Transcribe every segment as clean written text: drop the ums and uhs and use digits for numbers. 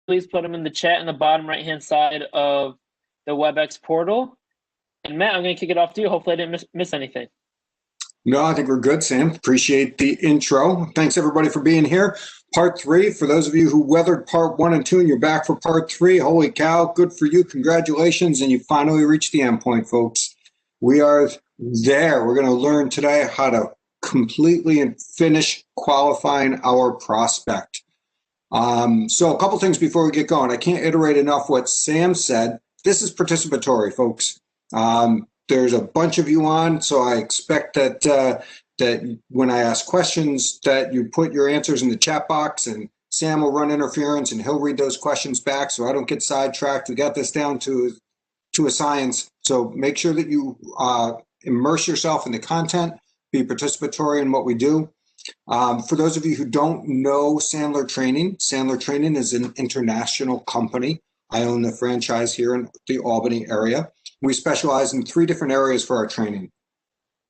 please put them in the chat in the bottom right-hand side of the WebEx portal. And Matt, I'm going to kick it off to you. Hopefully I didn't miss anything. No, I think we're good, Sam. Appreciate the intro. Thanks, everybody, for being here. Part 3, for those of you who weathered part 1 and 2 and you're back for part 3, holy cow, good for you. Congratulations. And you finally reached the end point, folks. We are there. We're going to learn today how to completely finish qualifying our prospect. So a couple things before we get going. I can't iterate enough what Sam said. This is participatory, folks. There's a bunch of you on, so I expect that that when I ask questions that you put your answers in the chat box, and Sam will run interference and he'll read those questions back so I don't get sidetracked. We got this down to a science. So make sure that you immerse yourself in the content, be participatory in what we do. For those of you who don't know Sandler Training is an international company. I own the franchise here in the Albany area. We specialize in 3 different areas for our training: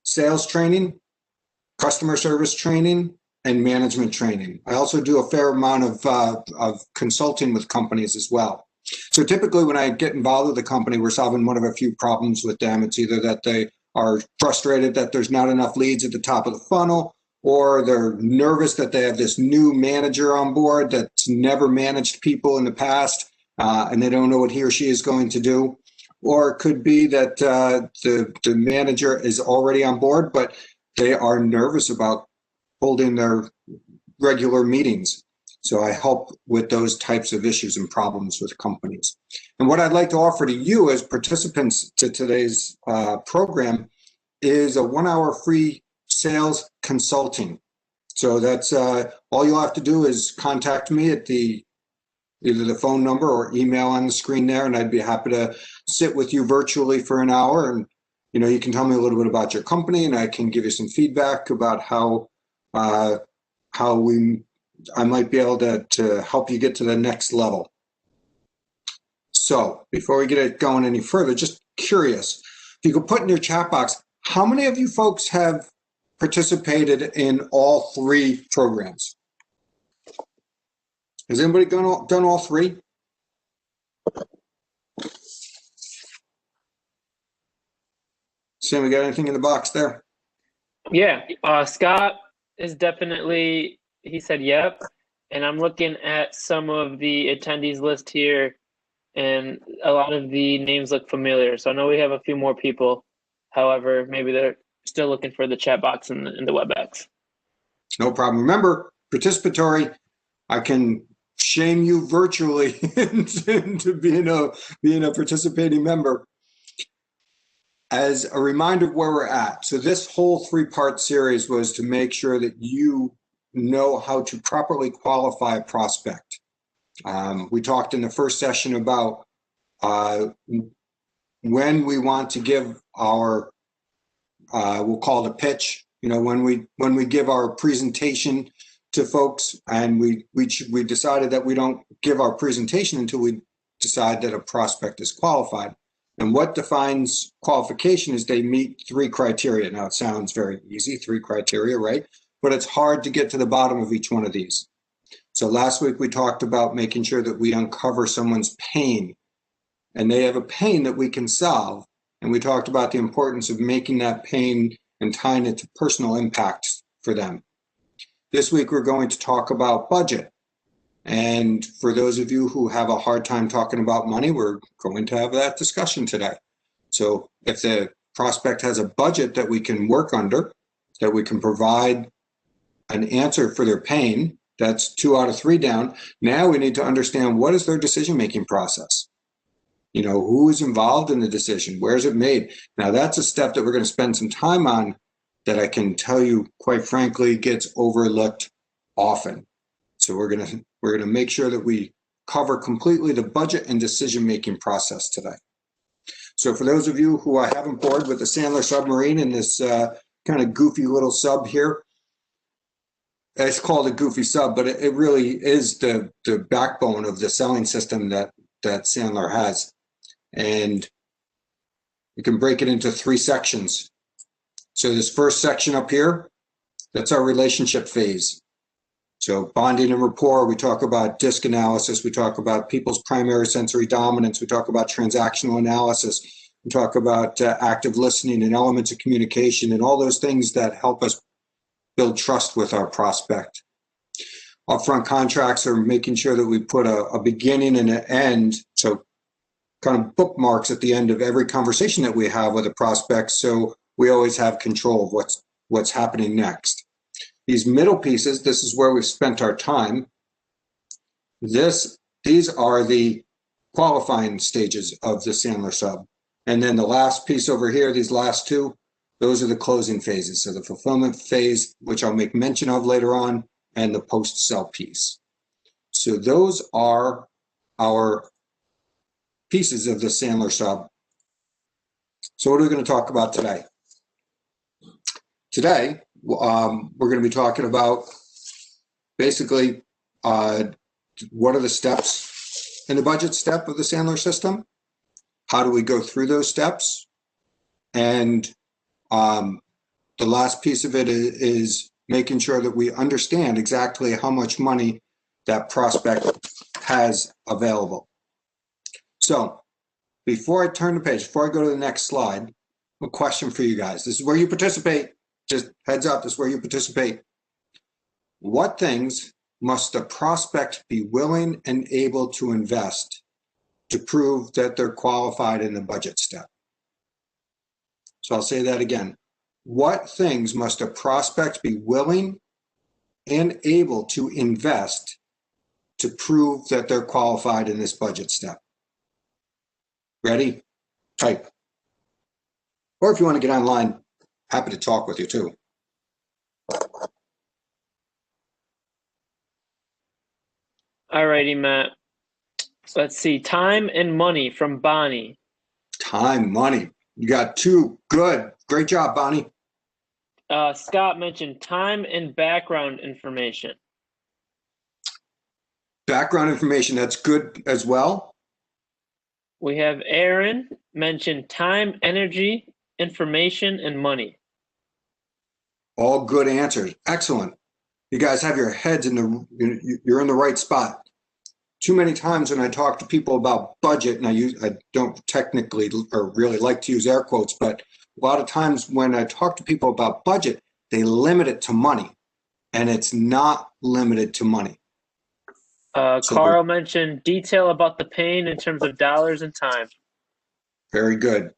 sales training, customer service training, and management training. I also do a fair amount of consulting with companies as well. So typically when I get involved with a company, we're solving one of a few problems with them. It's either that they are frustrated that there's not enough leads at the top of the funnel, or they're nervous that they have this new manager on board that's never managed people in the past, and they don't know what he or she is going to do. Or it could be that the manager is already on board, but they are nervous about holding their regular meetings. So I help with those types of issues and problems with companies. And what I'd like to offer to you as participants to today's program is a 1-hour free sales consulting. So that's all you'll have to do is contact me at either the phone number or email on the screen there, and I'd be happy to sit with you virtually for an hour. And you can tell me a little bit about your company, and I can give you some feedback about how I might be able to help you get to the next level. So before we get it going any further, just curious, if you could put in your chat box, how many of you folks have participated in all 3 programs? Has anybody done all 3? Sam, we got anything in the box there? Yeah, Scott is definitely, he said yep. And I'm looking at some of the attendees list here, and a lot of the names look familiar. So I know we have a few more people. However, maybe they're still looking for the chat box in the WebEx. No problem. Remember, participatory. I can shame you virtually into being a participating member. As a reminder of where we're at. So this whole 3-part series was to make sure that you know how to properly qualify a prospect. We talked in the first session about when we want to give our, we'll call it a pitch, when we give our presentation to folks, and we decided that we don't give our presentation until we decide that a prospect is qualified. And what defines qualification is they meet 3 criteria. Now it sounds very easy, 3 criteria, right? But it's hard to get to the bottom of each one of these. So last week we talked about making sure that we uncover someone's pain, and they have a pain that we can solve. And we talked about the importance of making that pain and tying it to personal impact for them. This week, we're going to talk about budget. And for those of you who have a hard time talking about money, we're going to have that discussion today. So if the prospect has a budget that we can work under, that we can provide an answer for their pain, that's 2 out of 3 down. Now we need to understand, what is their decision-making process? Who is involved in the decision? Where is it made? Now that's a step that we're going to spend some time on that I can tell you, quite frankly, gets overlooked often. So we're gonna make sure that we cover completely the budget and decision-making process today. So for those of you who I haven't board with the Sandler submarine in this kind of goofy little sub here, it's called a goofy sub, but it really is the backbone of the selling system that Sandler has. And you can break it into 3 sections. So this first section up here, that's our relationship phase. So bonding and rapport, we talk about disc analysis, we talk about people's primary sensory dominance, we talk about transactional analysis, we talk about active listening and elements of communication and all those things that help us build trust with our prospect. Upfront contracts are making sure that we put a beginning and an end, so kind of bookmarks at the end of every conversation that we have with a prospect, so we always have control of what's happening next. These middle pieces, this is where we've spent our time. These are the qualifying stages of the Sandler Sub. And then the last piece over here, these last two, those are the closing phases. So the fulfillment phase, which I'll make mention of later on, and the post-sell piece. So those are our pieces of the Sandler Sub. So what are we going to talk about today? Today, we're going to be talking about basically what are the steps in the budget step of the Sandler system? How do we go through those steps? And the last piece of it is making sure that we understand exactly how much money that prospect has available. So before I turn the page, before I go to the next slide, a question for you guys. This is where you participate. Just heads up, this is where you participate. What things must a prospect be willing and able to invest to prove that they're qualified in the budget step? So I'll say that again. What things must a prospect be willing and able to invest to prove that they're qualified in this budget step? Ready? Type. Or if you want to get online, happy to talk with you too. All righty, Matt. Let's see. Time and money from Bonnie. Time, money. You got two. Good. Great job, Bonnie. Scott mentioned time and background information. Background information, that's good as well. We have Aaron mentioned time, energy, information, and money. All good answers. Excellent. You guys have your heads you're in the right spot. Too many times when I talk to people about budget, and I don't technically or really like to use air quotes, but a lot of times when I talk to people about budget, they limit it to money, and it's not limited to money. Carl mentioned detail about the pain in terms of dollars and time. Very good.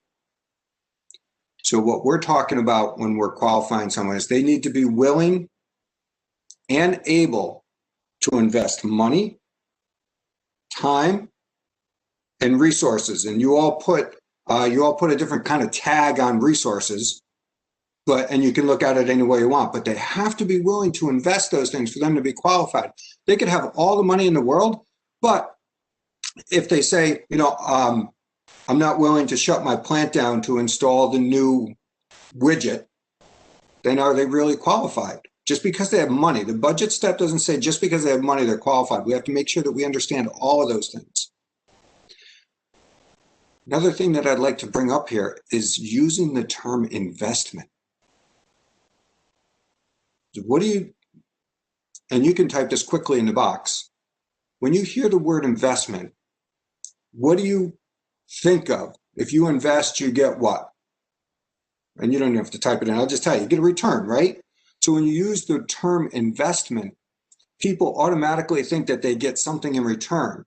So what we're talking about when we're qualifying someone is they need to be willing and able to invest money, time, and resources. And you all put a different kind of tag on resources, and you can look at it any way you want, but they have to be willing to invest those things for them to be qualified. They could have all the money in the world, but if they say, I'm not willing to shut my plant down to install the new widget, then are they really qualified? Just because they have money. The budget step doesn't say just because they have money, they're qualified. We have to make sure that we understand all of those things. Another thing that I'd like to bring up here is using the term investment. And you can type this quickly in the box. When you hear the word investment, what do you think of? If you invest, you get what? And you don't have to type it in. I'll just tell you, you get a return, right? So when you use the term investment, people automatically think that they get something in return,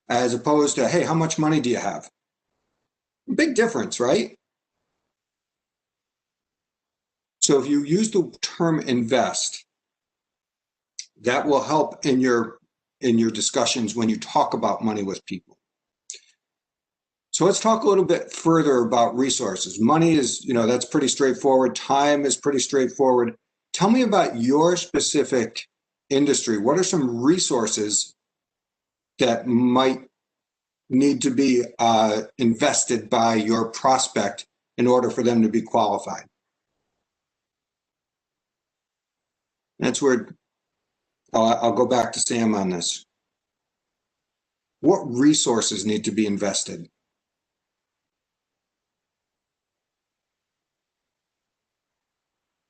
as opposed to, hey, how much money do you have? Big difference, right? So if you use the term invest, that will help in your discussions when you talk about money with people. So let's talk a little bit further about resources. Money is, that's pretty straightforward. Time is pretty straightforward. Tell me about your specific industry. What are some resources that might need to be invested by your prospect in order for them to be qualified? That's where I'll go back to Sam on this. What resources need to be invested?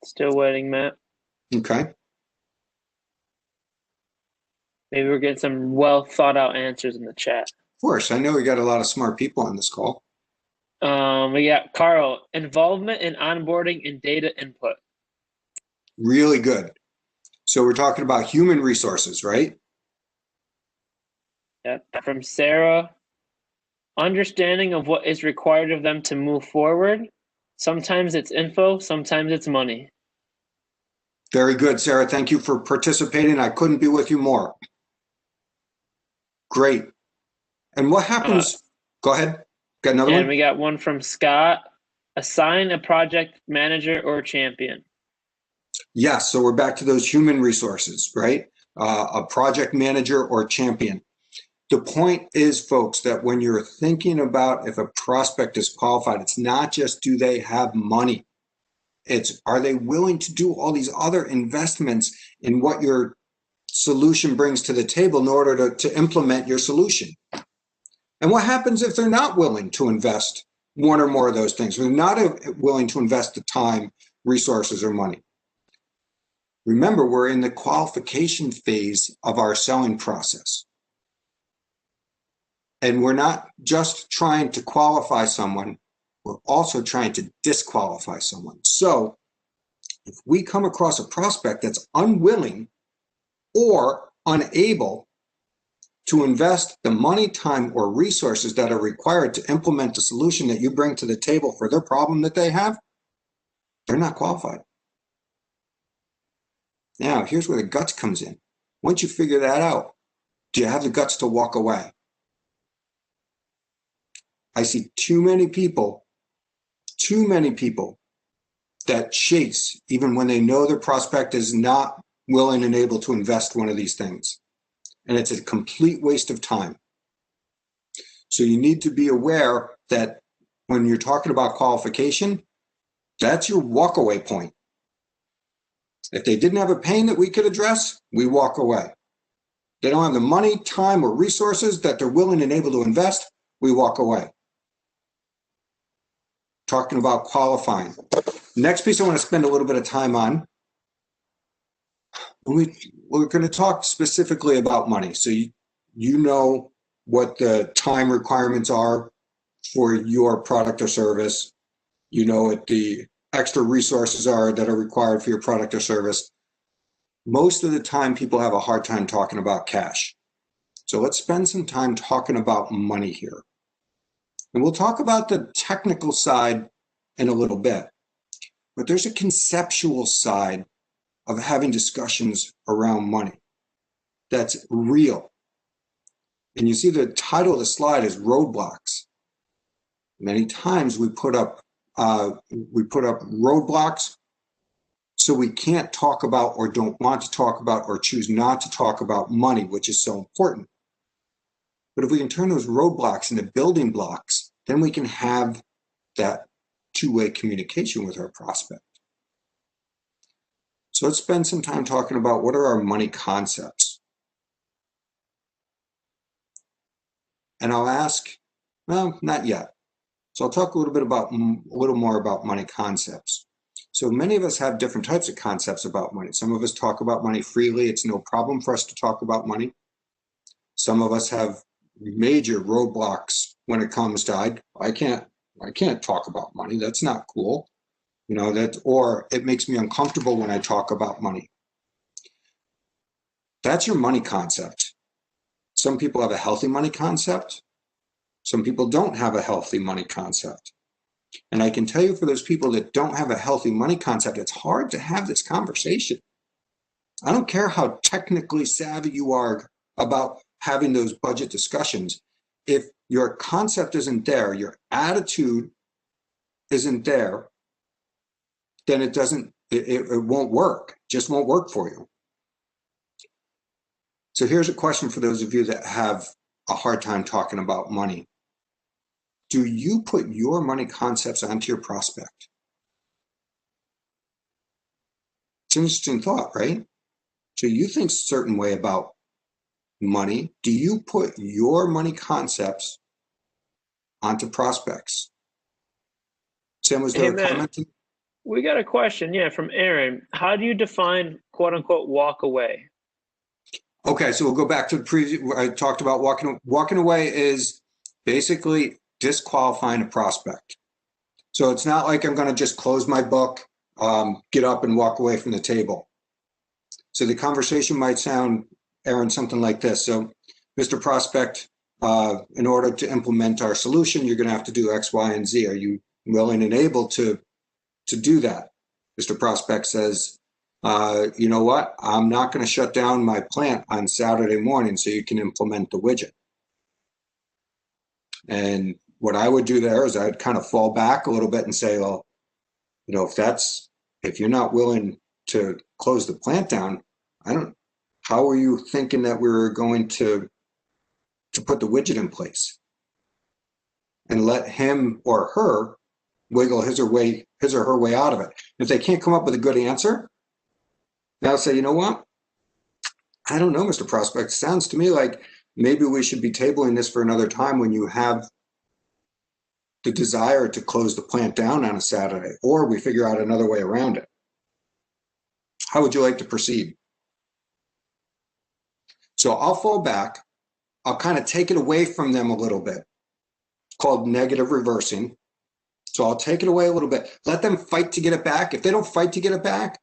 Still waiting, Matt. Okay. Maybe we're getting some well thought out answers in the chat. Of course, I know we got a lot of smart people on this call. We got Carl, involvement in onboarding and data input. Really good. So we're talking about human resources, right? Yep. From Sarah, understanding of what is required of them to move forward. Sometimes it's info, sometimes it's money. Very good, Sarah. Thank you for participating. I couldn't be with you more. Great. And what happens? Go ahead. Got another one? And we got one from Scott. Assign a project manager or champion. Yes. So we're back to those human resources, right? A project manager or champion. The point is, folks, that when you're thinking about if a prospect is qualified, it's not just do they have money. It's are they willing to do all these other investments in what your solution brings to the table in order to implement your solution. And what happens if they're not willing to invest one or more of those things? They're not willing to invest the time, resources, or money. Remember, we're in the qualification phase of our selling process. And we're not just trying to qualify someone, we're also trying to disqualify someone. So if we come across a prospect that's unwilling or unable to invest the money, time, or resources that are required to implement the solution that you bring to the table for their problem that they have, they're not qualified. Now, here's where the guts comes in. Once you figure that out, do you have the guts to walk away? I see too many people that chase even when they know their prospect is not willing and able to invest one of these things. And it's a complete waste of time. So you need to be aware that when you're talking about qualification, that's your walkaway point. If they didn't have a pain that we could address, we walk away. They don't have the money, time, or resources that they're willing and able to invest, we walk away. Talking about qualifying. Next piece I want to spend a little bit of time on. We're going to talk specifically about money. So you know what the time requirements are for your product or service. You know what the extra resources are that are required for your product or service. Most of the time, people have a hard time talking about cash. So let's spend some time talking about money here. And we'll talk about the technical side in a little bit. But there's a conceptual side of having discussions around money that's real. And you see the title of the slide is roadblocks. Many times we put up roadblocks so we can't talk about or don't want to talk about or choose not to talk about money, which is so important. But if we can turn those roadblocks into building blocks, then we can have that two-way communication with our prospect. So let's spend some time talking about what are our money concepts. And I'll ask, well, not yet. So I'll talk a little more about money concepts. So many of us have different types of concepts about money. Some of us talk about money freely. It's no problem for us to talk about money. Some of us have major roadblocks when it comes to I can't talk about money. That's not cool. You know, or it makes me uncomfortable when I talk about money. That's your money concept. Some people have a healthy money concept. Some people don't have a healthy money concept. And I can tell you, for those people that don't have a healthy money concept, it's hard to have this conversation. I don't care how technically savvy you are about having those budget discussions. If your concept isn't there, your attitude isn't there, then it won't work. It just won't work for you. So here's a question for those of you that have a hard time talking about money. Do you put your money concepts onto your prospect? It's an interesting thought, right? So you think a certain way about money. Do you put your money concepts onto prospects? Sam, was there a comment? We got a question, from Aaron. How do you define quote unquote walk away? Okay, so we'll go back to the previous. I talked about walking away is basically disqualifying a prospect. So it's not like I'm going to just close my book, get up and walk away from the table. So the conversation might sound, Aaron, something like this. So, Mr. Prospect, in order to implement our solution, you're going to have to do X, Y, and Z. Are you willing and able to do that? Mr. Prospect says, you know what? I'm not going to shut down my plant on Saturday morning so you can implement the widget. And what I would do there is I'd kind of fall back a little bit and say, well, you know, if you're not willing to close the plant down, how are you thinking that we're going to put the widget in place? And let him or her wiggle his or her way out of it. If they can't come up with a good answer, they'll say, you know what? I don't know, Mr. Prospect. Sounds to me like maybe we should be tabling this for another time when you have the desire to close the plant down on a Saturday, or we figure out another way around it. How would you like to proceed? So I'll fall back. I'll kind of take it away from them a little bit. It's called negative reversing. So I'll take it away a little bit. Let them fight to get it back. If they don't fight to get it back,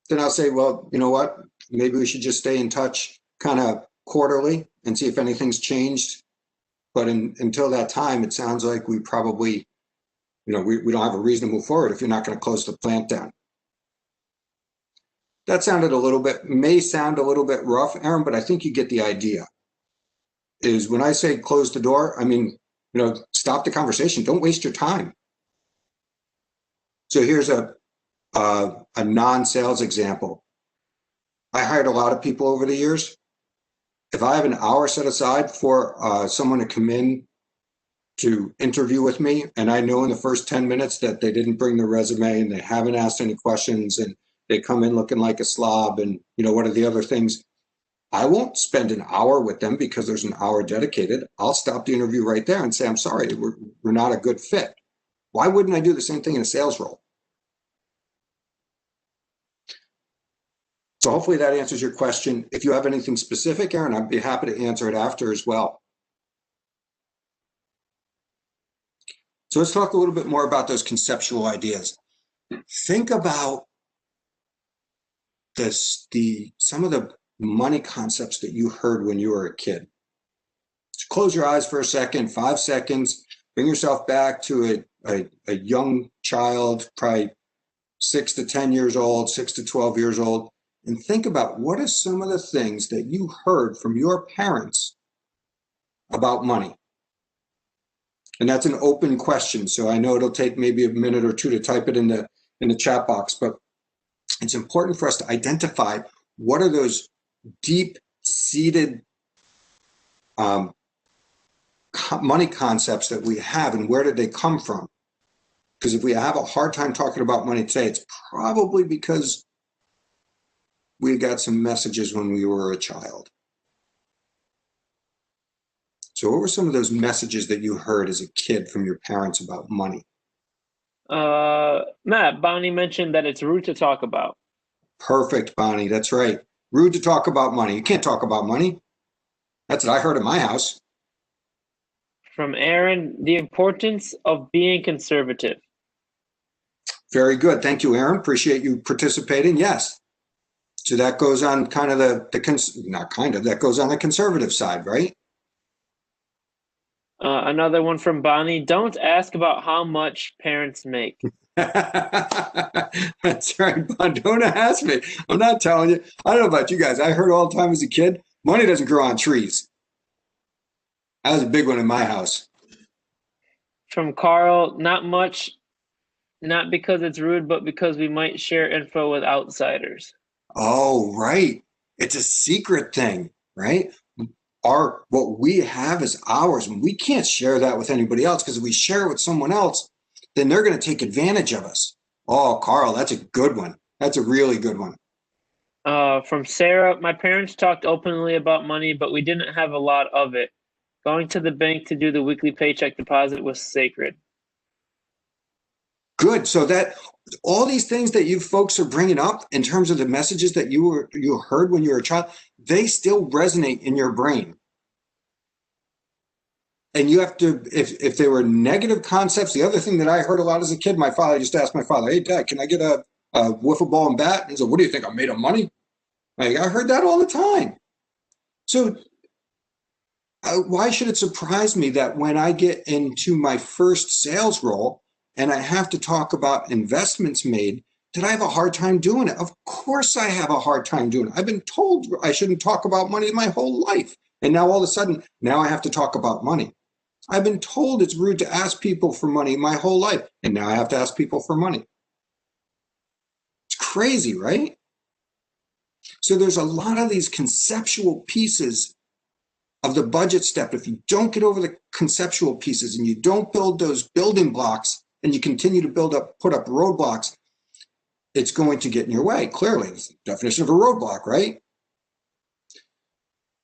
then I'll say, well, you know what? Maybe we should just stay in touch kind of quarterly and see if anything's changed. But until that time, it sounds like we probably, you know, we don't have a reason to move forward if you're not going to close the plant down. That may sound a little bit rough, Aaron, but I think you get the idea. Is when I say close the door, I mean, you know, stop the conversation. Don't waste your time. So here's a non-sales example. I hired a lot of people over the years. If I have an hour set aside for someone to come in to interview with me, and I know in the first 10 minutes that they didn't bring their resume and they haven't asked any questions and they come in looking like a slob and, you know, what are the other things? I won't spend an hour with them because there's an hour dedicated. I'll stop the interview right there and say, I'm sorry, we're not a good fit. Why wouldn't I do the same thing in a sales role? So hopefully that answers your question. If you have anything specific, Aaron, I'd be happy to answer it after as well. So let's talk a little bit more about those conceptual ideas. Think about some of the money concepts that you heard when you were a kid. Just close your eyes for a second, 5 seconds, bring yourself back to a young child, probably 6 to 10 years old, 6 to 12 years old, and think about what are some of the things that you heard from your parents about money. And that's an open question, so I know it'll take maybe a minute or two to type it in the chat box, but it's important for us to identify what are those deep-seated money concepts that we have and where did they come from? Because if we have a hard time talking about money today, it's probably because we got some messages when we were a child. So what were some of those messages that you heard as a kid from your parents about money? Matt, Bonnie mentioned that it's rude to talk about. Perfect, Bonnie. That's right. Rude to talk about money. You can't talk about money. That's what I heard in my house. From Aaron, the importance of being conservative. Very good. Thank you, Aaron. Appreciate you participating. Yes. So that goes on kind of that goes on the conservative side, right? Another one from Bonnie, don't ask about how much parents make. That's right, Bon. Don't ask me. I'm not telling you. I don't know about you guys. I heard all the time as a kid, money doesn't grow on trees. That was a big one in my house. From Carl, not much, not because it's rude, but because we might share info with outsiders. Oh, right. It's a secret thing, right? What we have is ours, and we can't share that with anybody else, because if we share it with someone else, then they're going to take advantage of us. Oh, Carl, that's a good one. That's a really good one. From Sarah, my parents talked openly about money, but we didn't have a lot of it. Going to the bank to do the weekly paycheck deposit was sacred. Good. So that all these things that you folks are bringing up in terms of the messages that you heard when you were a child, they still resonate in your brain. And you have to, if they were negative concepts, the other thing that I heard a lot as a kid, my father, I just asked my father, hey, Dad, can I get a wiffle ball and bat? And he said, what do you think, I'm made of money? Like, I heard that all the time. So why should it surprise me that when I get into my first sales role and I have to talk about investments made, that I have a hard time doing it? Of course I have a hard time doing it. I've been told I shouldn't talk about money my whole life. And now all of a sudden, now I have to talk about money. I've been told it's rude to ask people for money my whole life. And now I have to ask people for money. It's crazy, right? So there's a lot of these conceptual pieces of the budget step. If you don't get over the conceptual pieces and you don't build those building blocks and you continue to put up roadblocks, it's going to get in your way. Clearly, it's the definition of a roadblock, right?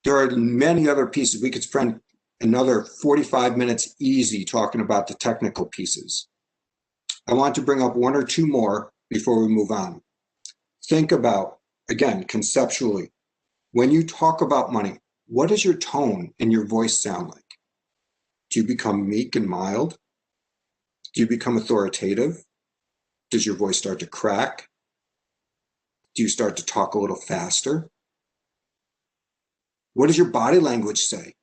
There are many other pieces. We could spend another 45 minutes easy talking about the technical pieces. I want to bring up one or two more before we move on. Think about, again, conceptually, when you talk about money, what does your tone and your voice sound like? Do you become meek and mild? Do you become authoritative? Does your voice start to crack? Do you start to talk a little faster? What does your body language say?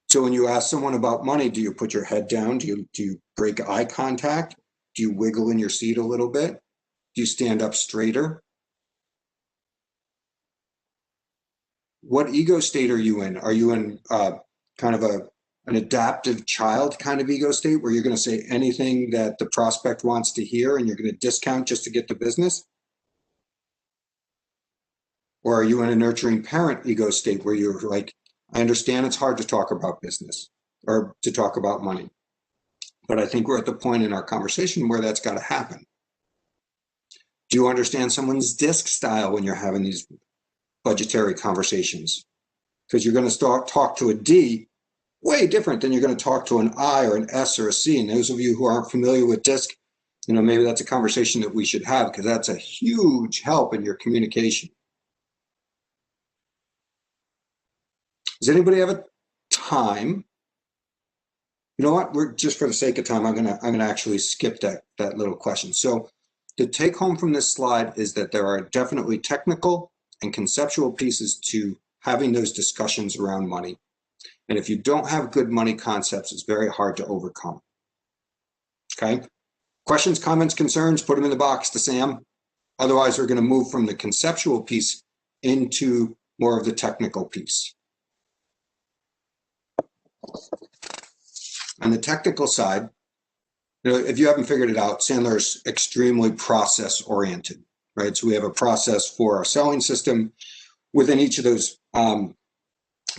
So when you ask someone about money, do you put your head down? Do you break eye contact? Do you wiggle in your seat a little bit? Do you stand up straighter? What ego state are you in? Are you in kind of an adaptive child kind of ego state where you're going to say anything that the prospect wants to hear and you're going to discount just to get the business? Or are you in a nurturing parent ego state where you're like, I understand it's hard to talk about business or to talk about money, but I think we're at the point in our conversation where that's got to happen. Do you understand someone's disc style when you're having these budgetary conversations? Because you're going to talk to a D way different than you're going to talk to an I or an S or a C. And those of you who aren't familiar with disc, maybe that's a conversation that we should have, because that's a huge help in your communication. Does anybody have a time? You know what? We're just, for the sake of time, I'm gonna actually skip that little question. So the take home from this slide is that there are definitely technical and conceptual pieces to having those discussions around money. And if you don't have good money concepts, it's very hard to overcome. Okay? Questions, comments, concerns, put them in the box to Sam. Otherwise, we're going to move from the conceptual piece into more of the technical piece. On the technical side, if you haven't figured it out, Sandler is extremely process oriented, right? So we have a process for our selling system. Within each of those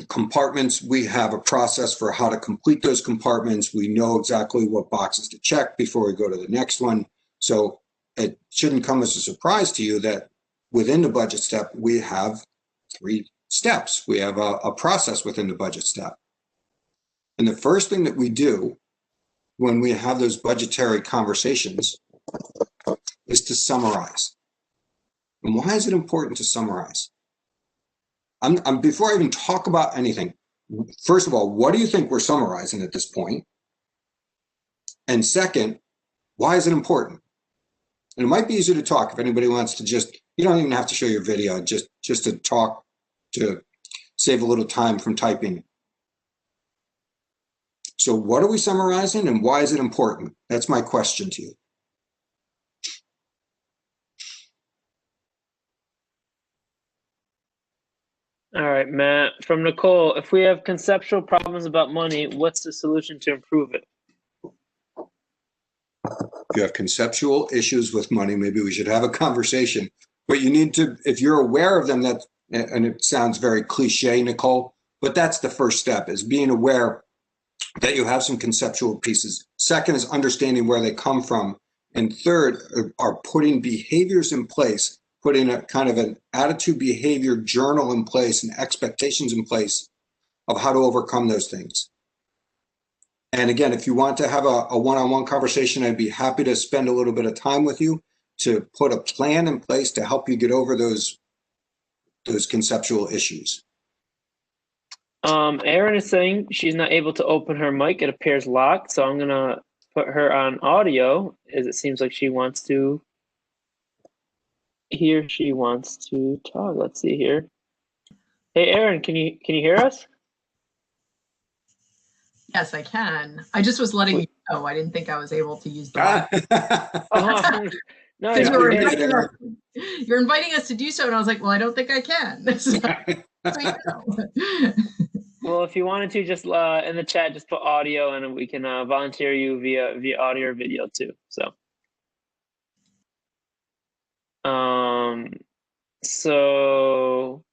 compartments, we have a process for how to complete those compartments. We know exactly what boxes to check before we go to the next one. So it shouldn't come as a surprise to you that within the budget step, we have 3 steps. We have a process within the budget step. And the first thing that we do when we have those budgetary conversations is to summarize. And why is it important to summarize? Before I even talk about anything, first of all, what do you think we're summarizing at this point? And second, why is it important? And it might be easier to talk if anybody wants to you don't even have to show your video, just to talk, to save a little time from typing. So what are we summarizing and why is it important? That's my question to you. All right, Matt. From Nicole, if we have conceptual problems about money, what's the solution to improve it? If you have conceptual issues with money, maybe we should have a conversation. But you need to, if you're aware of them, and it sounds very cliche, Nicole, but that's the first step, is being aware that you have some conceptual pieces. Second is understanding where they come from. And third are putting behaviors in place, putting a kind of an attitude behavior journal in place and expectations in place of how to overcome those things. And again, if you want to have a one-on-one conversation, I'd be happy to spend a little bit of time with you to put a plan in place to help you get over those those conceptual issues. Erin is saying she's not able to open her mic. It appears locked, so I'm gonna put her on audio, as it seems like she wants to. She wants to talk. Let's see here. Hey, Erin, can you hear us? Yes, I can. I just was letting you know. I didn't think I was able to use the mic. No, you're inviting us to do so, and I was like, well, I don't think I can. So well, if you wanted to, just in the chat, just put audio, and we can volunteer you via audio or video too. So, so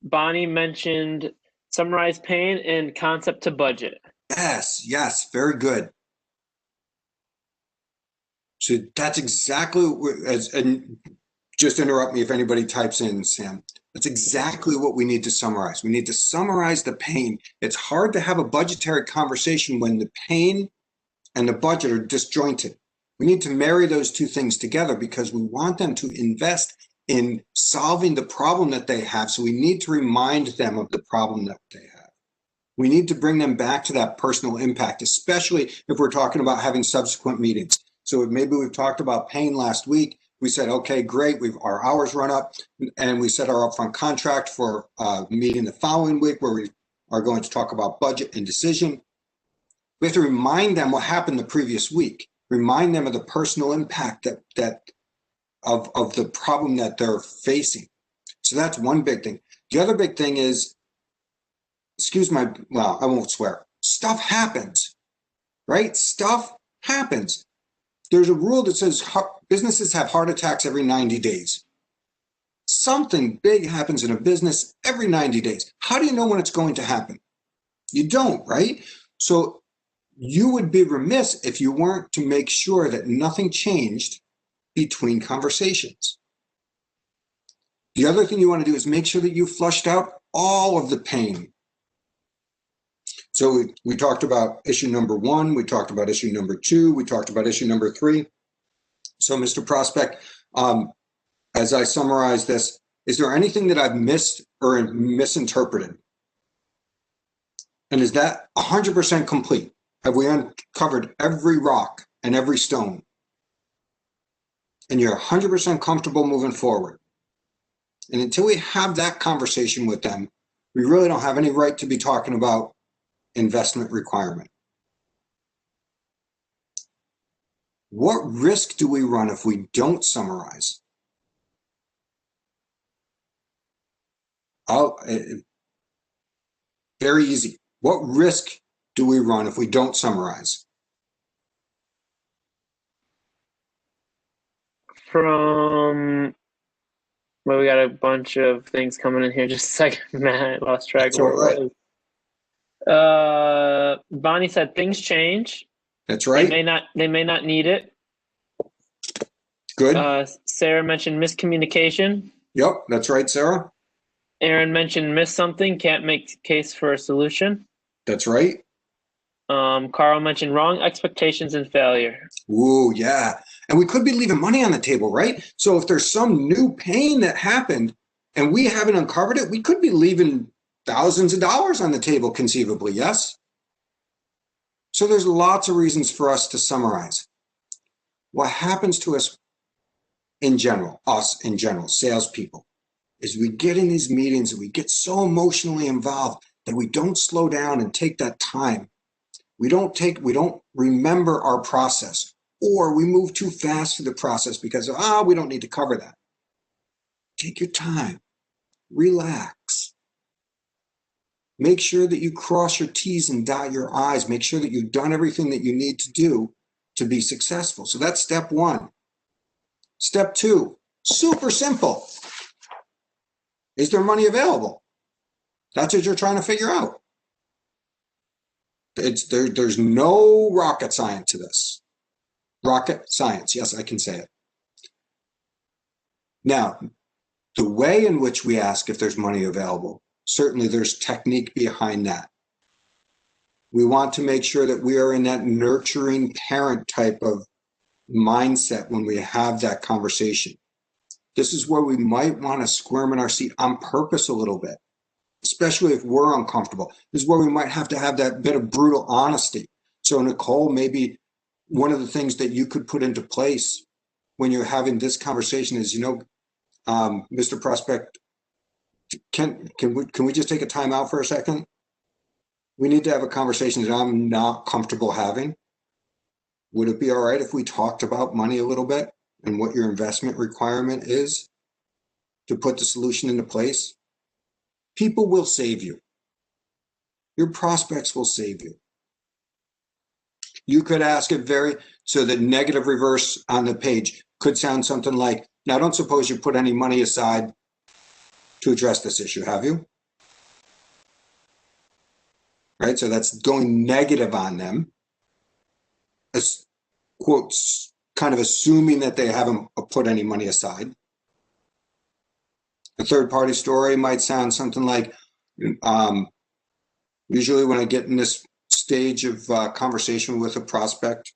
Bonnie mentioned summarize pain and concept to budget. Yes, very good. So that's exactly and just interrupt me if anybody types in, Sam. That's exactly what we need to summarize. We need to summarize the pain. It's hard to have a budgetary conversation when the pain and the budget are disjointed. We need to marry those two things together because we want them to invest in solving the problem that they have. So we need to remind them of the problem that they have. We need to bring them back to that personal impact, especially if we're talking about having subsequent meetings. So maybe we've talked about pain last week. We said, okay, great, our hours run up, and we set our upfront contract for meeting the following week where we are going to talk about budget and decision. We have to remind them what happened the previous week. Remind them of the personal impact of the problem that they're facing. So that's one big thing. The other big thing is, I won't swear. Stuff happens, right? Stuff happens. There's a rule that says businesses have heart attacks every 90 days. Something big happens in a business every 90 days. How do you know when it's going to happen? You don't, right? So you would be remiss if you weren't to make sure that nothing changed between conversations. The other thing you want to do is make sure that you flushed out all of the pain. So we talked about issue number 1, we talked about issue number 2, we talked about issue number 3. So Mr. Prospect, as I summarize this, is there anything that I've missed or misinterpreted? And is that 100% complete? Have we uncovered every rock and every stone? And you're 100% comfortable moving forward? And until we have that conversation with them, we really don't have any right to be talking about investment requirement. What risk do we run if we don't summarize? Very easy. What risk do we run if we don't summarize? Well, we got a bunch of things coming in here. Just a second, Matt. I lost track of what it was. Bonnie said things change. That's right. They may not need it. Good. Sarah mentioned miscommunication. Yep, that's right, Sarah. Aaron mentioned miss something, can't make case for a solution. That's right. Carl mentioned wrong expectations and failure. Ooh, yeah. And we could be leaving money on the table, right? So if there's some new pain that happened and we haven't uncovered it, we could be leaving thousands of dollars on the table conceivably, yes? So there's lots of reasons for us to summarize. What happens to us in general, salespeople, is we get in these meetings and we get so emotionally involved that we don't slow down and take that time. We don't remember our process, or we move too fast through the process because we don't need to cover that. Take your time, relax. Make sure that you cross your T's and dot your I's. Make sure that you've done everything that you need to do to be successful. So that's step 1. Step 2, super simple. Is there money available? That's what you're trying to figure out. There's no rocket science to this. Rocket science, yes, I can say it. Now, the way in which we ask if there's money available, certainly there's technique behind that. We want to make sure that we are in that nurturing parent type of mindset when we have that conversation. This is where we might want to squirm in our seat on purpose a little bit, especially if we're uncomfortable. This is where we might have to have that bit of brutal honesty. So Nicole, maybe one of the things that you could put into place when you're having this conversation is, Mr. Prospect, can we just take a time out for a second? We need to have a conversation that I'm not comfortable having. Would it be all right if we talked about money a little bit and what your investment requirement is to put the solution into place? People will save you. Your prospects will save you. You could ask it so the negative reverse on the page could sound something like, now, I don't suppose you put any money aside to address this issue, have you? Right, so that's going negative on them. As quotes, kind of assuming that they haven't put any money aside. A third-party story might sound something like, usually when I get in this stage of conversation with a prospect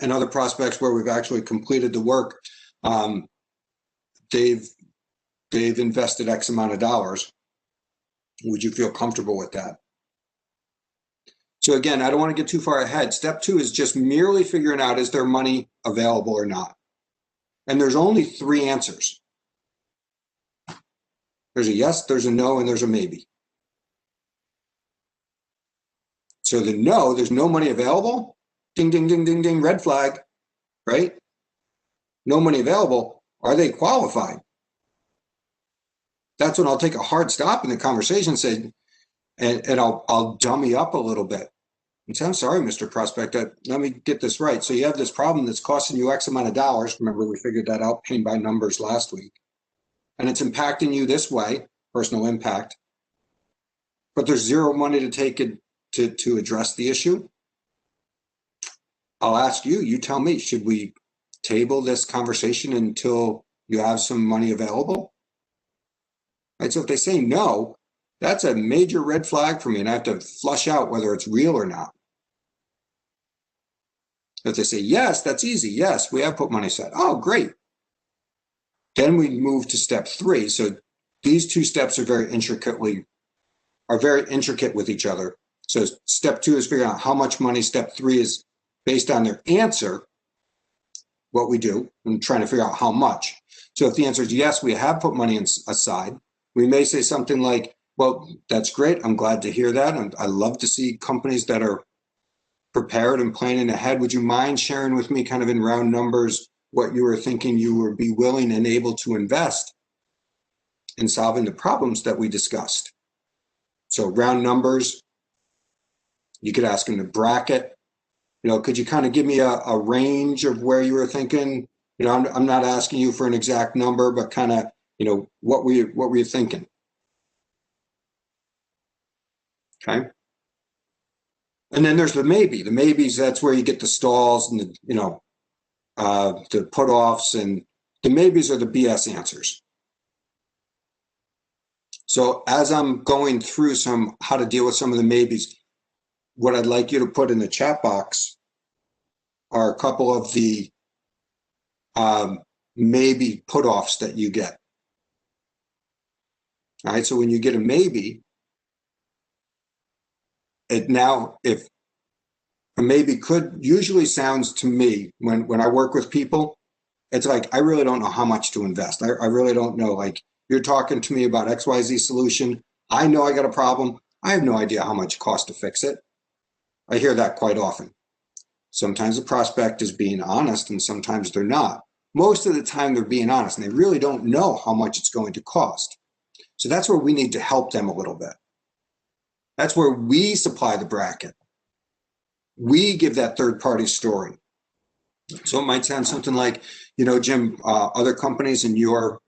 and other prospects where we've actually completed the work, they've invested X amount of dollars. Would you feel comfortable with that? So again, I don't want to get too far ahead. Step 2 is just merely figuring out, is there money available or not? And there's only 3 answers. There's a yes, there's a no, and there's a maybe. So the no, there's no money available. Ding, ding, ding, ding, ding, red flag, right? No money available. Are they qualified? That's when I'll take a hard stop in the conversation and I'll dummy up a little bit. And say, I'm sorry, Mr. Prospect, let me get this right. So you have this problem that's costing you X amount of dollars. Remember, we figured that out, pain by numbers last week. And it's impacting you this way, personal impact. But there's zero money to take it to address the issue. I'll ask you, you tell me, should we table this conversation until you have some money available? Right, so if they say no, that's a major red flag for me, and I have to flush out whether it's real or not. If they say yes, that's easy. Yes, we have put money aside. Oh, great. Then we move to step 3. So these 2 steps are very intricate with each other. So step 2 is figuring out how much money. Step 3 is based on their answer, what we do, and trying to figure out how much. So if the answer is yes, we have put money aside, we may say something like, well, that's great. I'm glad to hear that. And I love to see companies that are prepared and planning ahead. Would you mind sharing with me kind of in round numbers what you were thinking you would be willing and able to invest in solving the problems that we discussed? So round numbers, you could ask them to bracket. Could you kind of give me a range of where you were thinking? I'm not asking you for an exact number, but kind of, what were you thinking? Okay. And then there's the maybe. The maybes, that's where you get the stalls and the put-offs, and the maybes are the BS answers. So as I'm going through how to deal with some of the maybes, what I'd like you to put in the chat box are a couple of the maybe put-offs that you get. All right, so when you get a maybe, if a maybe usually sounds to me, when I work with people, it's like, I really don't know how much to invest. I really don't know. Like, you're talking to me about XYZ solution. I know I got a problem. I have no idea how much it costs to fix it. I hear that quite often. Sometimes the prospect is being honest and sometimes they're not. Most of the time they're being honest and they really don't know how much it's going to cost. So that's where we need to help them a little bit. That's where we supply the bracket. We give that third-party story. So it might sound something like, Jim, other companies that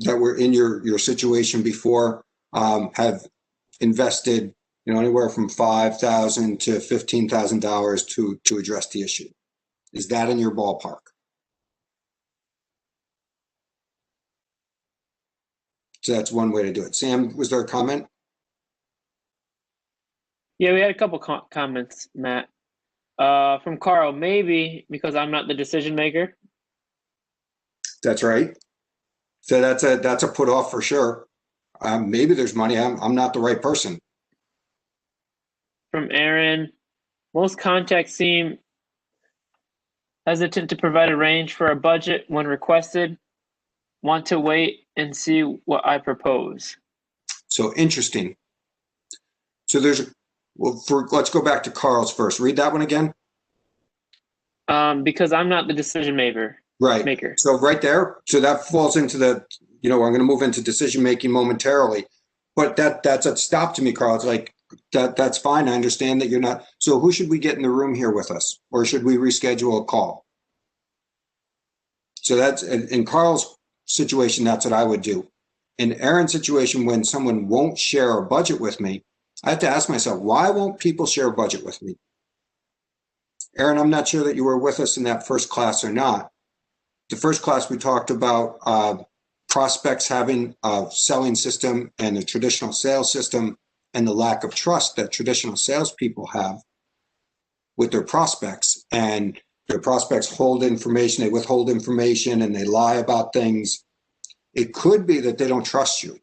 were in your situation before have invested, anywhere from $5,000 to $15,000 to address the issue. Is that in your ballpark? So that's one way to do it. Sam, was there a comment? Yeah, we had a couple comments, Matt. From Carl, maybe because I'm not the decision maker, That's right. So that's a put off for sure. Maybe there's money. I'm not the right person. From Aaron, most contacts seem hesitant to provide a range for a budget when requested. Want to wait and see what I propose. So interesting. So let's go back to Carl's first. Read that one again. Because I'm not the decision maker. Right. So right there, so that falls into the, I'm going to move into decision making momentarily, but that's a stop to me, Carl. It's like that's fine. I understand that you're not. So who should we get in the room here with us, or should we reschedule a call? So that's in Carl's situation. That's what I would do. In Aaron's situation, when someone won't share a budget with me, I have to ask myself, why won't people share a budget with me? Aaron, I'm not sure that you were with us in that first class or not. The first class we talked about prospects having a selling system and a traditional sales system, and the lack of trust that traditional salespeople have with their prospects. And their prospects hold information, they withhold information, and they lie about things. It could be that they don't trust you.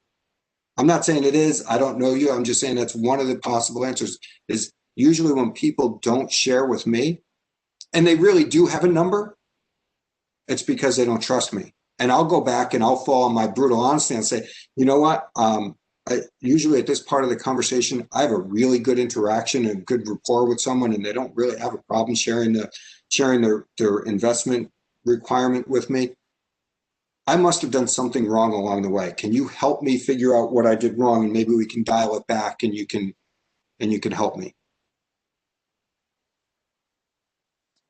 I'm not saying it is. I don't know you. I'm just saying that's one of the possible answers. Is usually when people don't share with me, and they really do have a number, it's because they don't trust me. And I'll go back and I'll fall on my brutal honesty and say, you know what? Usually at this part of the conversation, I have a really good interaction and good rapport with someone, and they don't really have a problem sharing their investment requirement with me. I must have done something wrong along the way. Can you help me figure out what I did wrong, and maybe we can dial it back, and you can help me.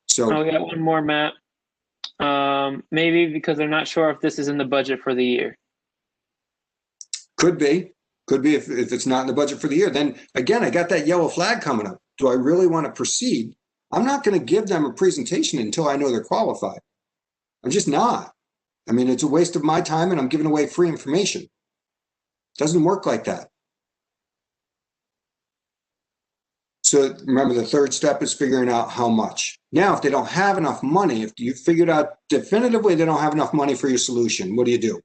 So I got one more, Matt. Maybe because they're not sure if this is in the budget for the year. Could be if it's not in the budget for the year. Then again, I got that yellow flag coming up. Do I really want to proceed? I'm not going to give them a presentation until I know they're qualified. I'm just not. I mean, it's a waste of my time, and I'm giving away free information. It doesn't work like that. So remember, the third step is figuring out how much. Now, if they don't have enough money, if you figured out definitively they don't have enough money for your solution, what do?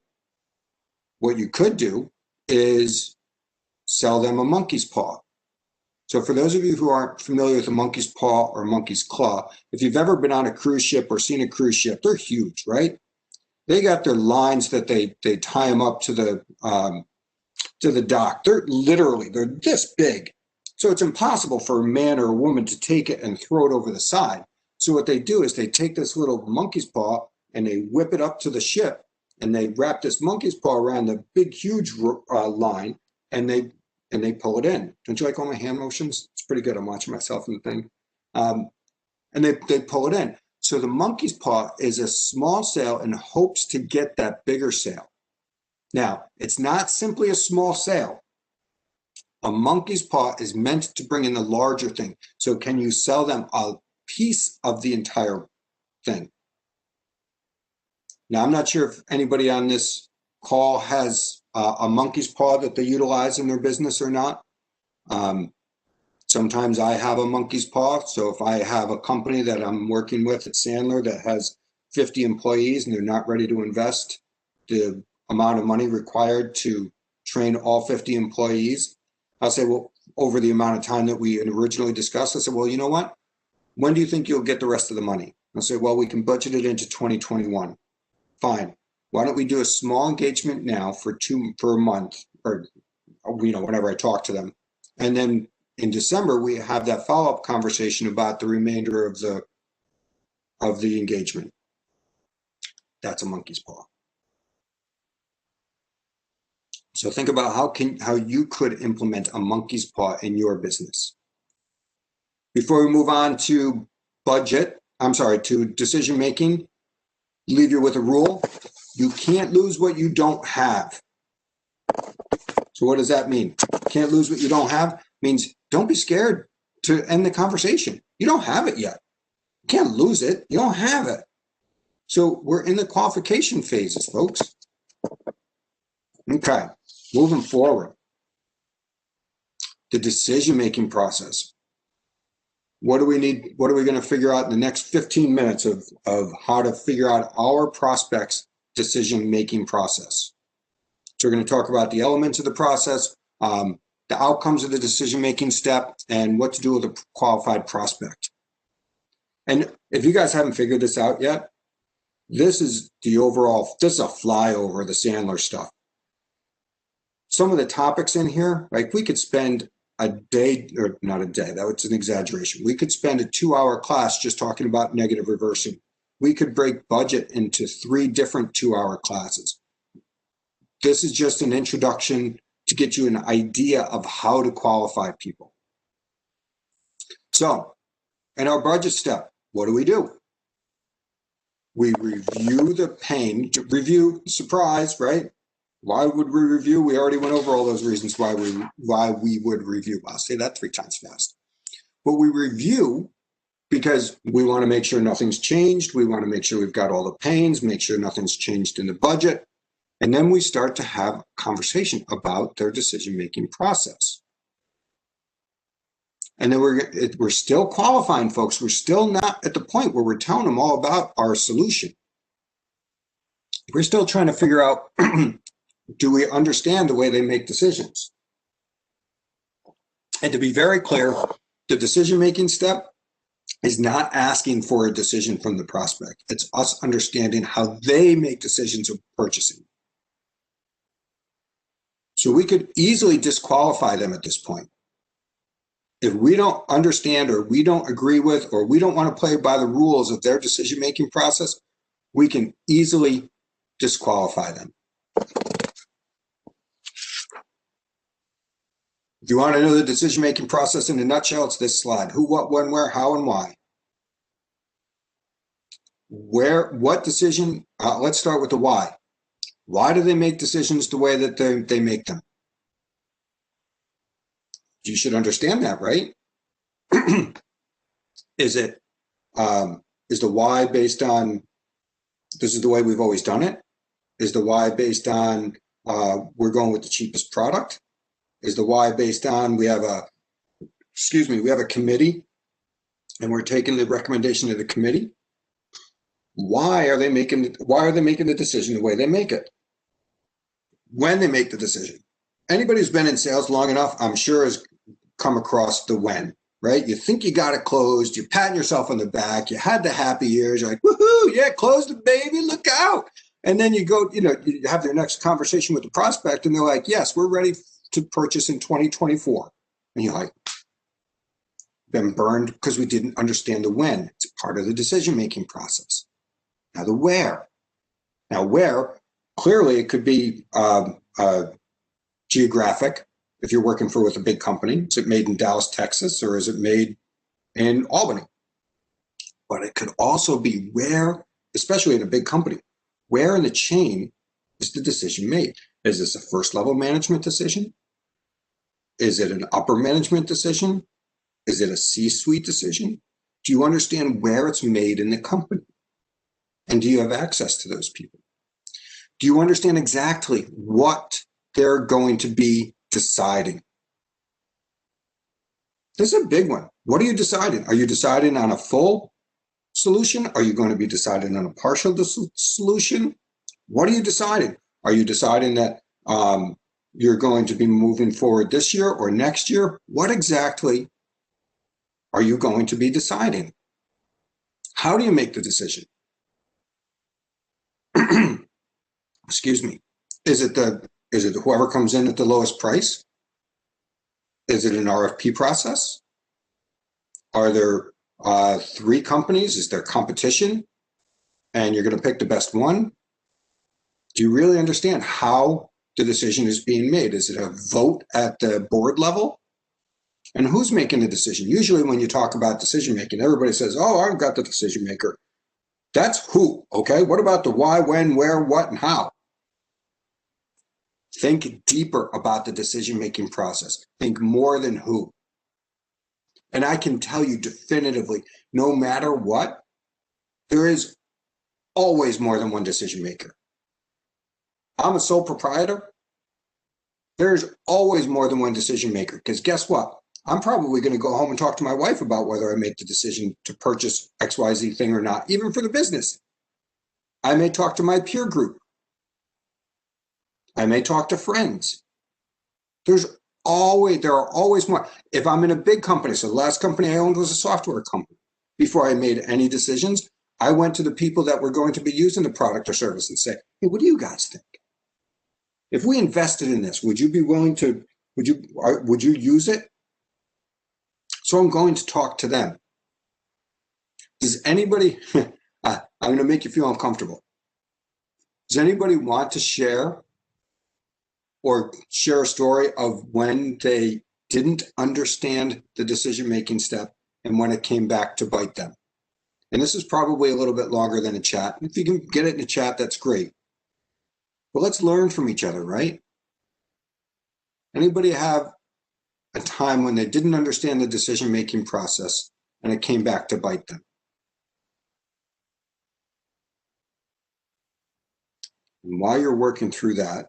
What you could do is sell them a monkey's paw. So for those of you who aren't familiar with a monkey's paw or monkey's claw, if you've ever been on a cruise ship or seen a cruise ship, they're huge, right? They got their lines that they tie them up to the dock. They're this big. So it's impossible for a man or a woman to take it and throw it over the side. So what they do is they take this little monkey's paw and they whip it up to the ship, and they wrap this monkey's paw around the big, huge line, and they pull it in. Don't you like all my hand motions? It's pretty good. I'm watching myself in the thing. And they pull it in. So the monkey's paw is a small sale in hopes to get that bigger sale. Now, it's not simply a small sale. A monkey's paw is meant to bring in the larger thing. So can you sell them a piece of the entire thing? Now, I'm not sure if anybody on this call has a monkey's paw that they utilize in their business or not. Sometimes I have a monkey's paw. So if I have a company that I'm working with at Sandler that has 50 employees and they're not ready to invest the amount of money required to train all 50 employees, I'll say, well, over the amount of time that we originally discussed, I said, well, you know what? When do you think you'll get the rest of the money? I'll say, well, we can budget it into 2021. Fine. Why don't we do a small engagement now for a month, or whenever I talk to them, and then in December we have that follow-up conversation about the remainder of the engagement. That's a monkey's paw. So think about how you could implement a monkey's paw in your business. Before we move on to to decision making, leave you with a rule. You can't lose what you don't have. So what does that mean? Can't lose what you don't have means don't be scared to end the conversation. You don't have it yet. You can't lose it. You don't have it. So we're in the qualification phases, folks. Okay, moving forward. The decision-making process. What do we need? What are we going to figure out in the next 15 minutes of how to figure out our prospects decision-making process. So we're going to talk about the elements of the process, the outcomes of the decision-making step, and what to do with a qualified prospect. And if you guys haven't figured this out yet, this is a flyover of the Sandler stuff. Some of the topics in here, like we could spend a day, or not a day, that was an exaggeration. We could spend a 2-hour class just talking about negative reversing. We could break budget into 3 different 2-hour classes. This is just an introduction to get you an idea of how to qualify people. So, in our budget step, what do? We review the pain. Review, surprise, right? Why would we review? We already went over all those reasons why we would review. I'll say that 3 times fast. But we review because we want to make sure nothing's changed. We want to make sure we've got all the pains, make sure nothing's changed in the budget. And then we start to have a conversation about their decision-making process. And then we're still qualifying folks. We're still not at the point where we're telling them all about our solution. We're still trying to figure out, do we understand the way they make decisions? And to be very clear, the decision-making step is not asking for a decision from the prospect. It's us understanding how they make decisions of purchasing. So we could easily disqualify them at this point. If we don't understand, or we don't agree with, or we don't want to play by the rules of their decision-making process, we can easily disqualify them. If you want to know the decision-making process in a nutshell, it's this slide. Who, what, when, where, how, and why. What decision, let's start with the why. Why do they make decisions the way that they make them? You should understand that, right? Is the why based on, this is the way we've always done it? Is the why based on we're going with the cheapest product? Is the why based on we have a committee and we're taking the recommendation of the committee? Why are they making the decision the way they make it? When they make the decision. Anybody who's been in sales long enough, I'm sure, has come across the when, right? You think you got it closed, you're patting yourself on the back, you had the happy years, you're like, woohoo, yeah, closed it, baby, look out. And then you go, you have your next conversation with the prospect and they're like, yes, we're ready to purchase in 2024. And you're like, been burned because we didn't understand the when. It's part of the decision-making process. Now the where. Now where, clearly it could be geographic. If you're working with a big company, is it made in Dallas, Texas, or is it made in Albany? But it could also be where, especially in a big company, where in the chain is the decision made? Is this a first level management decision? Is it an upper management decision? Is it a C-suite decision? Do you understand where it's made in the company? And do you have access to those people? Do you understand exactly what they're going to be deciding? This is a big one. What are you deciding? Are you deciding on a full solution? Are you going to be deciding on a partial solution? What are you deciding? Are you deciding that you're going to be moving forward this year or next year? What exactly are you going to be deciding? How do you make the decision? Excuse me. Is it whoever comes in at the lowest price? Is it an RFP process? Are there 3 companies? Is there competition? And you're going to pick the best one? Do you really understand how the decision is being made? Is it a vote at the board level? And who's making the decision? Usually when you talk about decision making, everybody says, oh, I've got the decision maker. That's who, okay? What about the why, when, where, what, and how? Think deeper about the decision-making process. Think more than who. And I can tell you definitively, no matter what, there is always more than one decision maker. I'm a sole proprietor. There's always more than one decision maker, because guess what? I'm probably going to go home and talk to my wife about whether I make the decision to purchase XYZ thing or not, even for the business. I may talk to my peer group I may talk to friends. There are always more. If I'm in a big company, so the last company I owned was a software company. Before I made any decisions, I went to the people that were going to be using the product or service and say, hey, what do you guys think? If we invested in this, would you be willing to, would you use it? So I'm going to talk to them. Does anybody, I'm going to make you feel uncomfortable. Does anybody want to share a story of when they didn't understand the decision-making step and when it came back to bite them? And this is probably a little bit longer than a chat. If you can get it in a chat, that's great. But let's learn from each other, right? Anybody have a time when they didn't understand the decision-making process and it came back to bite them? And while you're working through that,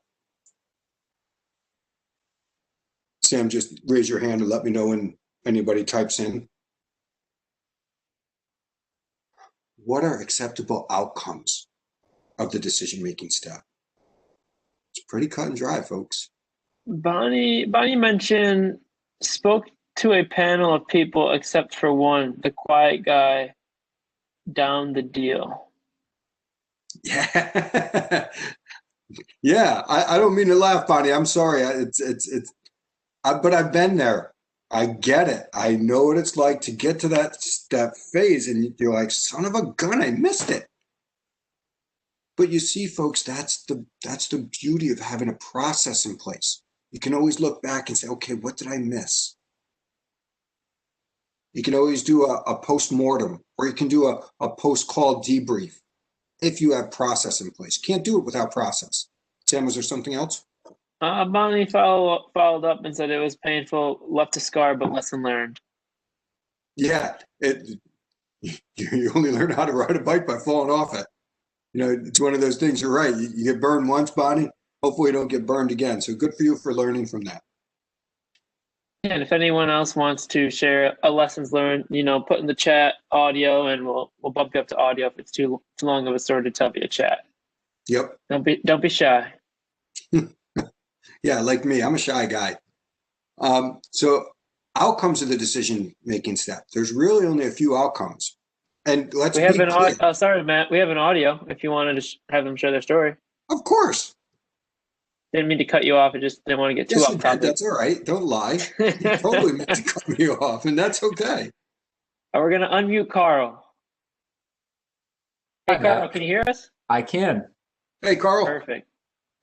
Sam, just raise your hand and let me know when anybody types in. What are acceptable outcomes of the decision-making step? It's pretty cut and dry, folks. Bonnie mentioned spoke to a panel of people except for one, the quiet guy, down the deal. Yeah. Yeah, I don't mean to laugh, Bonnie. I'm sorry. But I've been there. I get it. I know what it's like to get to that phase and you're like, son of a gun, I missed it. But you see, folks, that's the beauty of having a process in place. You can always look back and say, okay, what did I miss? You can always do a post-mortem, or you can do a post-call debrief if you have process in place. Can't do it without process. Sam, was there something else? Bonnie followed up and said it was painful, left a scar, but lesson learned. Yeah, you only learn how to ride a bike by falling off it. You know, it's one of those things. You're right. You get burned once, Bonnie. Hopefully you don't get burned again. So good for you for learning from that. And if anyone else wants to share a lessons learned, put in the chat audio, and we'll bump you up to audio if it's too long of a story to tell via chat. Yep. Don't be shy. Yeah, like me, I'm a shy guy. So outcomes of the decision-making step. There's really only a few outcomes. And let's be clear. Sorry, Matt. We have an audio if you wanted to have them share their story. Of course. Didn't mean to cut you off. I just didn't want to get too off topic. That's all right. Don't lie. You totally meant to cut me off, and that's okay. We're going to unmute Carl. Hey, Carl, can you hear us? I can. Hey, Carl. Perfect.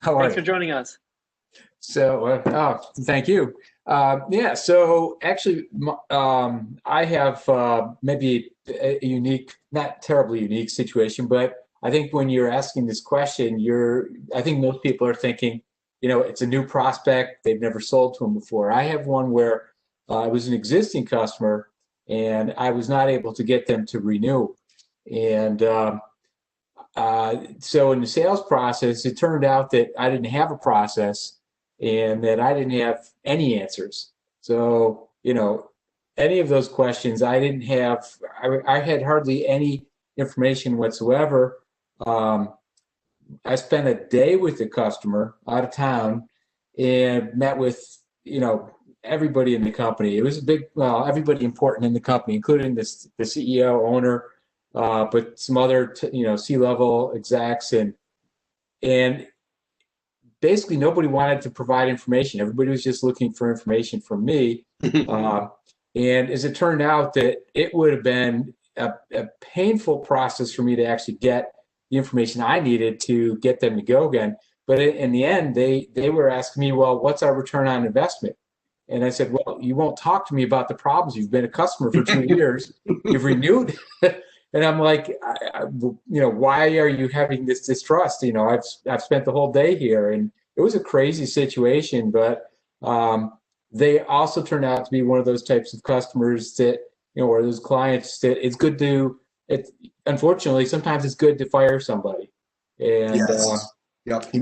How are you? Thanks for joining us. So, thank you. Yeah, so actually, I have maybe a unique, not terribly unique situation, but I think when you're asking this question, I think most people are thinking, it's a new prospect. They've never sold to them before. I have one where I was an existing customer and I was not able to get them to renew. And so in the sales process, it turned out that I didn't have a process and that I didn't have any answers. So, any of those questions, I didn't have, I had hardly any information whatsoever. I spent a day with the customer out of town and met with, everybody in the company. It was everybody important in the company, including the CEO, owner, but some other, C-level execs, and basically nobody wanted to provide information. Everybody was just looking for information from me. And as it turned out, that it would have been a painful process for me to actually get the information I needed to get them to go again. But in the end, they were asking me, well, what's our return on investment? And I said, well, you won't talk to me about the problems. You've been a customer for 2 years. You've renewed. And I'm like, why are you having this distrust? I've spent the whole day here. And it was a crazy situation, but they also turned out to be one of those types of customers that, or those clients that it's good to, unfortunately, sometimes it's good to fire somebody. And, yes. Yep.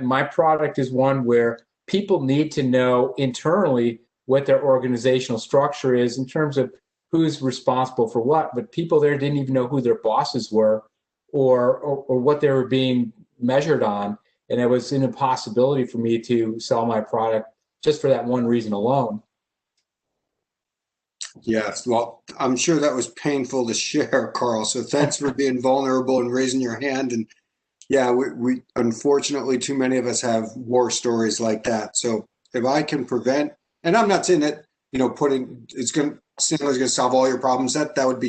My product is one where people need to know internally what their organizational structure is in terms of who's responsible for what, but people there didn't even know who their bosses were or what they were being measured on. And it was an impossibility for me to sell my product just for that one reason alone. Yes, well, I'm sure that was painful to share, Carl. So thanks for being vulnerable and raising your hand. And yeah, we unfortunately, too many of us have war stories like that. So if I can prevent, and I'm not saying that, Sandler's gonna solve all your problems. That would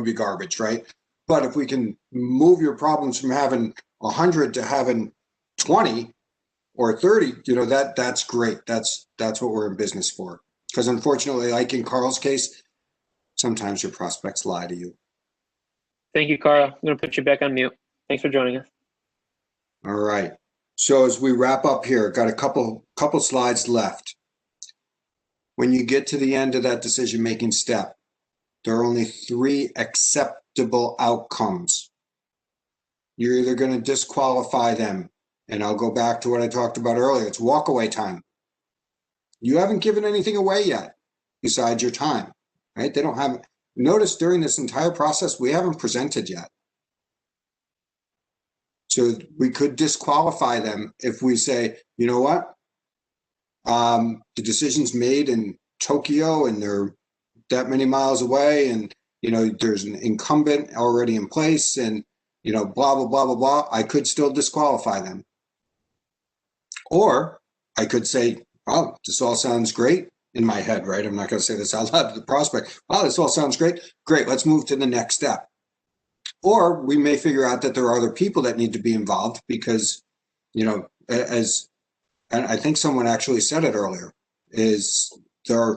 be garbage, right? But if we can move your problems from having 100 to having 20 or 30, that's great. That's what we're in business for. Because unfortunately, like in Carl's case, sometimes your prospects lie to you. Thank you, Carl. I'm going to put you back on mute. Thanks for joining us. All right. So as we wrap up here, got a couple slides left. When you get to the end of that decision-making step, there are only 3 acceptable outcomes. You're either going to disqualify them, and I'll go back to what I talked about earlier. It's walkaway time. You haven't given anything away yet besides your time, right? They don't have, notice during this entire process, we haven't presented yet. So we could disqualify them if we say, you know what? The decision's made in Tokyo and they're that many miles away, and there's an incumbent already in place, and blah, blah, blah, blah, blah. I could still disqualify them. Or I could say, oh, this all sounds great in my head, right? I'm not going to say this out loud to the prospect. Oh, this all sounds great. Great, let's move to the next step. Or we may figure out that there are other people that need to be involved because, and I think someone actually said it earlier, is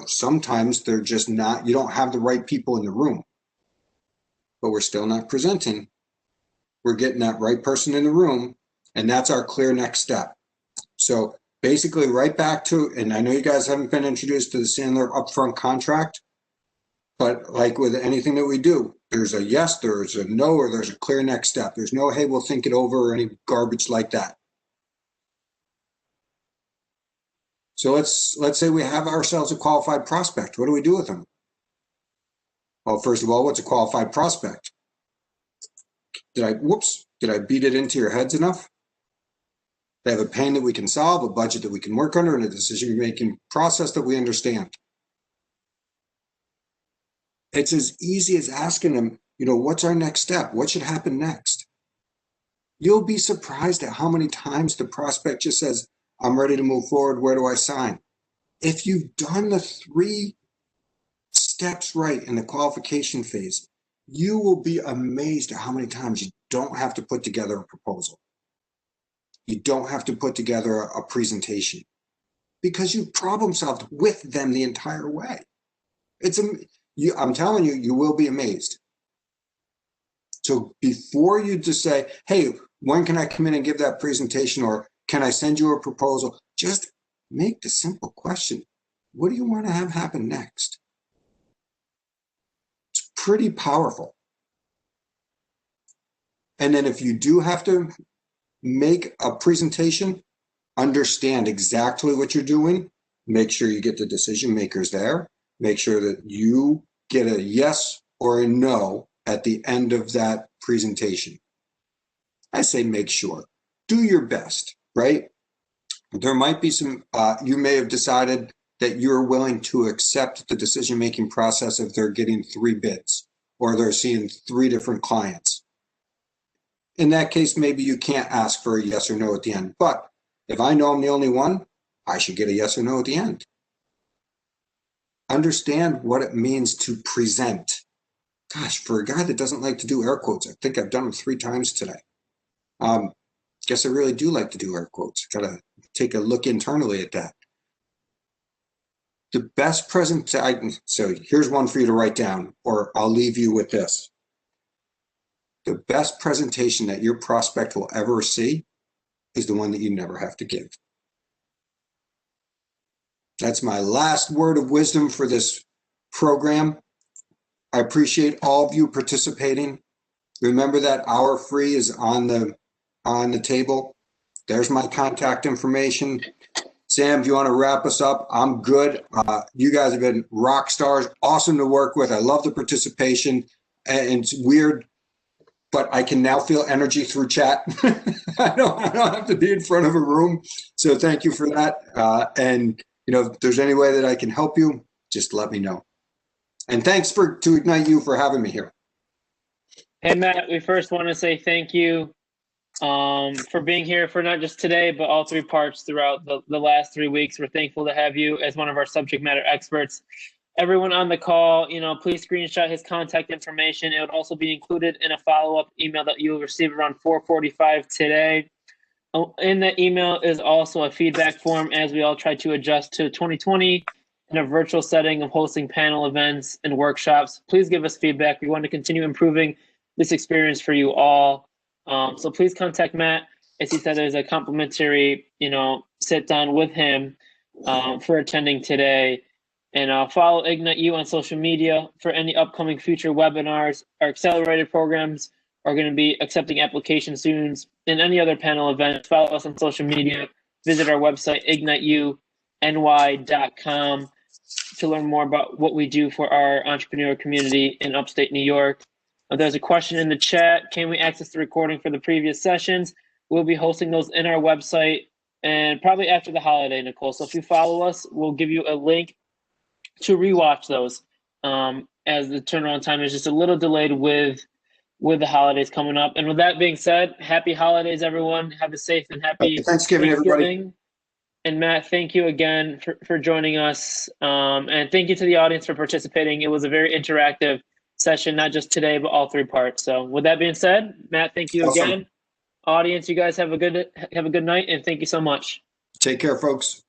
sometimes they're just not, you don't have the right people in the room, but we're still not presenting. We're getting that right person in the room, and that's our clear next step. So basically right back to, and I know you guys haven't been introduced to the Sandler upfront contract, but like with anything that we do, there's a yes, there's a no, or there's a clear next step. There's no, hey, we'll think it over or any garbage like that. So let's say we have ourselves a qualified prospect. What do we do with them? Well, first of all, what's a qualified prospect? Did I beat it into your heads enough? They have a pain that we can solve, a budget that we can work under, and a decision-making process that we understand. It's as easy as asking them, what's our next step? What should happen next? You'll be surprised at how many times the prospect just says, I'm ready to move forward. Where do I sign? If you've done the 3 steps right in the qualification phase, you will be amazed at how many times you don't have to put together a proposal. You don't have to put together a presentation because you problem solved with them the entire way. I'm telling you, you will be amazed. So before you just say, hey, when can I come in and give that presentation, or can I send you a proposal? Just make the simple question. What do you want to have happen next? It's pretty powerful. And then if you do have to make a presentation, understand exactly what you're doing. Make sure you get the decision makers there. Make sure that you get a yes or a no at the end of that presentation. I say make sure. Do your best, right? There might be some, you may have decided that you're willing to accept the decision-making process if they're getting 3 bids or they're seeing 3 different clients. In that case, maybe you can't ask for a yes or no at the end. But if I know I'm the only one, I should get a yes or no at the end. Understand what it means to present. Gosh, for a guy that doesn't like to do air quotes, I think I've done them 3 times today. Guess I really do like to do air quotes. Gotta take a look internally at that. The best presentation, so here's one for you to write down, or I'll leave you with this. The best presentation that your prospect will ever see is the one that you never have to give. That's my last word of wisdom for this program. I appreciate all of you participating. Remember that hour free is on the table. There's my contact information. Sam, do you want to wrap us up? I'm good. You guys have been rock stars, awesome to work with. I love the participation. And it's weird. but I can now feel energy through chat. I don't have to be in front of a room. So thank you for that. And if there's any way that I can help you, just let me know. And thanks to Ignite You for having me here. Hey, Matt, we first want to say thank you for being here for not just today, but all 3 parts throughout the last 3 weeks. We're thankful to have you as one of our subject matter experts. Everyone on the call, please screenshot his contact information. It would also be included in a follow-up email that you'll receive around 4:45 today. In that email is also a feedback form as we all try to adjust to 2020 in a virtual setting of hosting panel events and workshops. Please give us feedback. We want to continue improving this experience for you all. So please contact Matt. As he said, there's a complimentary, sit down with him for attending today. And follow Ignite You on social media for any upcoming future webinars. Our accelerated programs are going to be accepting applications soon. And any other panel events, follow us on social media. Visit our website, igniteuny.com, to learn more about what we do for our entrepreneur community in upstate New York. There's a question in the chat. Can we access the recording for the previous sessions? We'll be hosting those in our website and probably after the holiday, Nicole. So if you follow us, we'll give you a link to rewatch those, as the turnaround time is just a little delayed with the holidays coming up. And with that being said, happy holidays, everyone. Have a safe and happy Thanksgiving, everybody. And Matt, thank you again for joining us. And thank you to the audience for participating. It was a very interactive session, not just today, but all 3 parts. So with that being said, Matt, thank you again. Audience, you guys have a good night, and thank you so much. Take care, folks.